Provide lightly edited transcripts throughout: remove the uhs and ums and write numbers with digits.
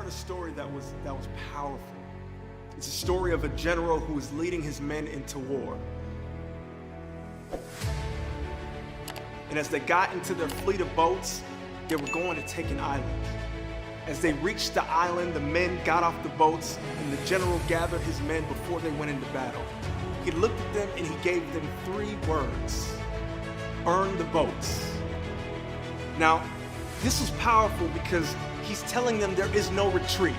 heard a story that was powerful. It's a story of a general who was leading his men into war. And as they got into their fleet of boats, they were going to take an island. As they reached the island, the men got off the boats, and the general gathered his men before they went into battle. He looked at them and he gave them 3 words: burn the boats. Now, this was powerful because he's telling them there is no retreat.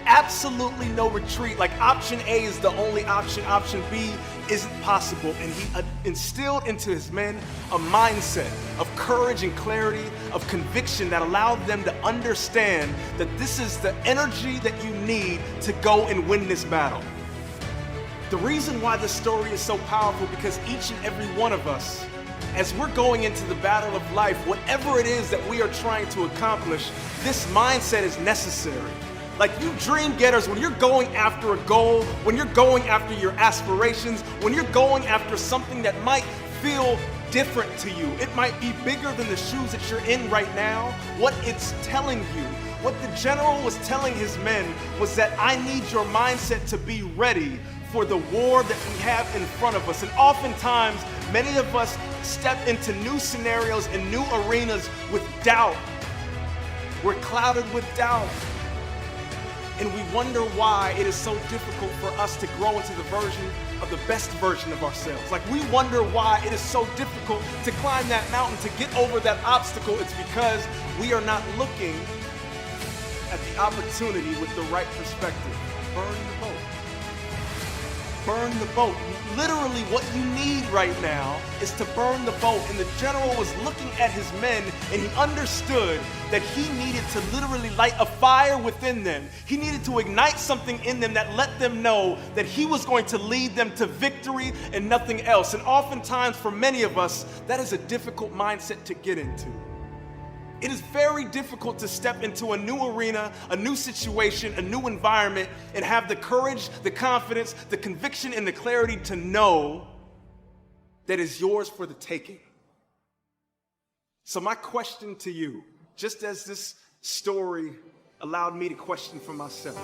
Absolutely no retreat. Like option A is the only option. Option B isn't possible. And he instilled into his men a mindset of courage and clarity, of conviction that allowed them to understand that this is the energy that you need to go and win this battle. The reason why this story is so powerful, because each and every one of us, as we're going into the battle of life, whatever it is that we are trying to accomplish, this mindset is necessary. Like you dream getters, when you're going after a goal, when you're going after your aspirations, when you're going after something that might feel different to you, it might be bigger than the shoes that you're in right now, what it's telling you, what the general was telling his men was that I need your mindset to be ready for the war that we have in front of us. And oftentimes, many of us step into new scenarios and new arenas with doubt. We're clouded with doubt. And we wonder why it is so difficult for us to grow into the best version of ourselves. Like we wonder why it is so difficult to climb that mountain, to get over that obstacle. It's because we are not looking at the opportunity with the right perspective. Burn the boat. Burn the boat. Literally what you need right now is to burn the boat. And the general was looking at his men and he understood that he needed to literally light a fire within them. He needed to ignite something in them that let them know that he was going to lead them to victory and nothing else. And oftentimes for many of us, that is a difficult mindset to get into. It is very difficult to step into a new arena, a new situation, a new environment, and have the courage, the confidence, the conviction, and the clarity to know that is yours for the taking. So my question to you, just as this story allowed me to question for myself,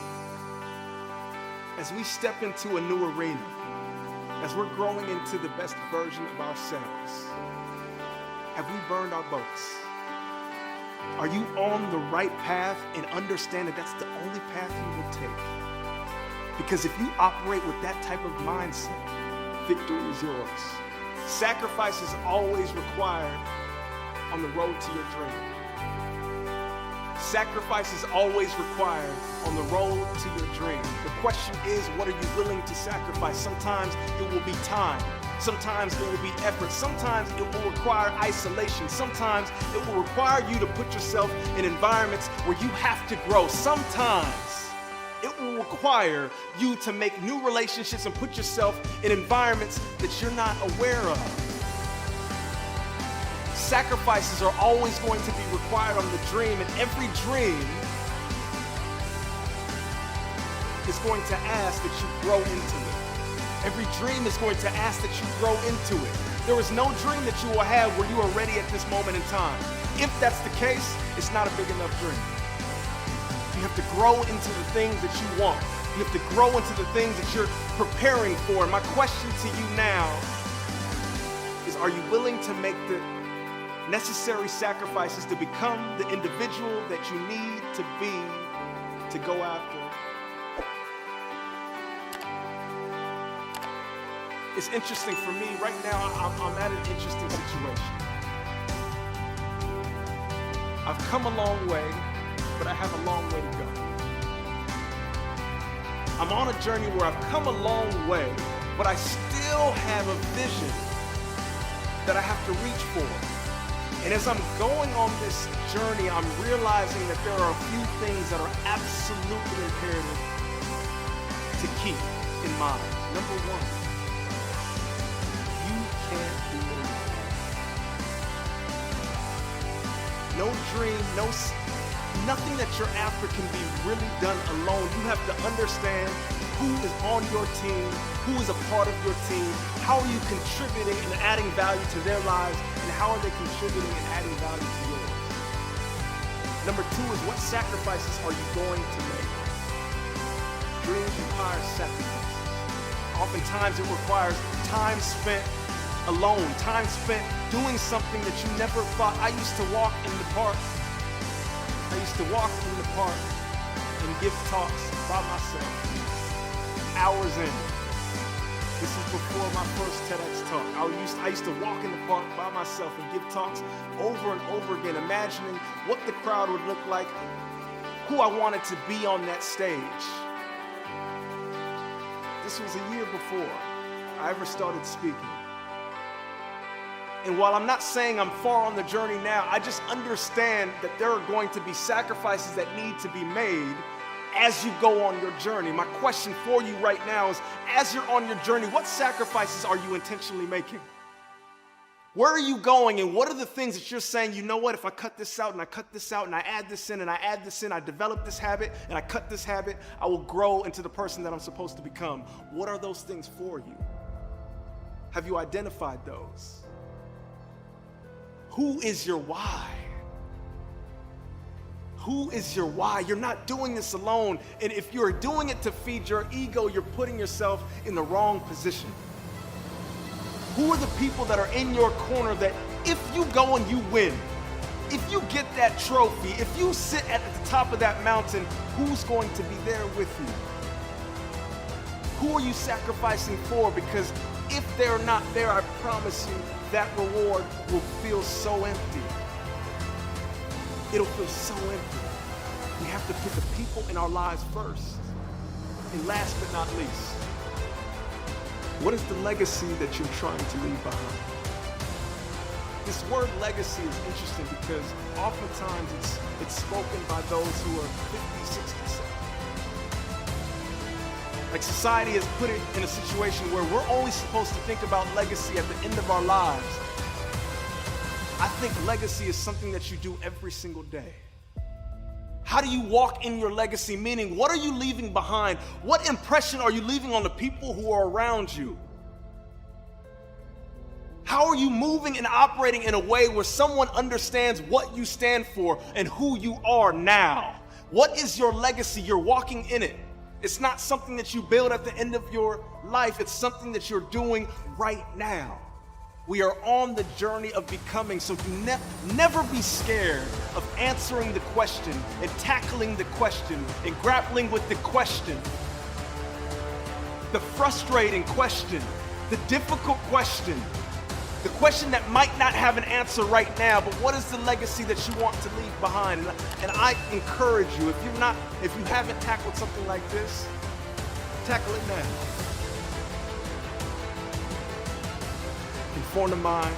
as we step into a new arena, as we're growing into the best version of ourselves, have we burned our boats? Are you on the right path and understand that that's the only path you will take? Because if you operate with that type of mindset, victory is yours. Sacrifice is always required on the road to your dream. Sacrifice is always required on the road to your dream. The question is, what are you willing to sacrifice? Sometimes it will be time. Sometimes it will be effort. Sometimes it will require isolation. Sometimes it will require you to put yourself in environments where you have to grow. Sometimes it will require you to make new relationships and put yourself in environments that you're not aware of. Sacrifices are always going to be required on the dream, and every dream is going to ask that you grow into it. Every dream is going to ask that you grow into it. There is no dream that you will have where you are ready at this moment in time. If that's the case, it's not a big enough dream. You have to grow into the things that you want. You have to grow into the things that you're preparing for. And my question to you now is, are you willing to make the necessary sacrifices to become the individual that you need to be to go after? It's interesting for me right now. I'm at an interesting situation. I've come a long way, but I have a long way to go. I'm on a journey where I've come a long way, but I still have a vision that I have to reach for. And as I'm going on this journey, I'm realizing that there are a few things that are absolutely imperative to keep in mind. Number one, you can't do it alone. No dream, nothing that you're after can be really done alone. You have to understand who is on your team, who is a part of your team, how are you contributing and adding value to their lives, and how are they contributing and adding value to yours. Number two is, what sacrifices are you going to make? Dreams require sacrifices. Oftentimes it requires time spent alone, time spent doing something that you never thought. I used to walk in the park. And give talks by myself, hours in. This is before my first TEDx talk. I used to walk in the park by myself and give talks over and over again, imagining what the crowd would look like, who I wanted to be on that stage. This was a year before I ever started speaking. And while I'm not saying I'm far on the journey now, I just understand that there are going to be sacrifices that need to be made as you go on your journey. My question for you right now is, as you're on your journey, what sacrifices are you intentionally making? Where are you going, and what are the things that you're saying, you know what, if I cut this out and I cut this out and I add this in and I add this in, I develop this habit and I cut this habit, I will grow into the person that I'm supposed to become. What are those things for you? Have you identified those? Who is your why? Who is your why? You're not doing this alone. And if you're doing it to feed your ego, you're putting yourself in the wrong position. Who are the people that are in your corner that if you go and you win, if you get that trophy, if you sit at the top of that mountain, who's going to be there with you? Who are you sacrificing for? Because if they're not there, I promise you, that reward will feel so empty. It'll feel so empty. We have to put the people in our lives first. And last but not least, what is the legacy that you're trying to leave behind? This word legacy is interesting because oftentimes it's spoken by those who are 50, 60, 70. Like, society has put it in a situation where we're only supposed to think about legacy at the end of our lives. I think legacy is something that you do every single day. How do you walk in your legacy? Meaning, what are you leaving behind? What impression are you leaving on the people who are around you? How are you moving and operating in a way where someone understands what you stand for and who you are now? What is your legacy? You're walking in it. It's not something that you build at the end of your life. It's something that you're doing right now. We are on the journey of becoming, so do never be scared of answering the question and tackling the question and grappling with the question. The frustrating question, the difficult question, the question that might not have an answer right now, but what is the legacy that you want to leave behind? And I encourage you, if you haven't tackled something like this, tackle it now. Conform to mind,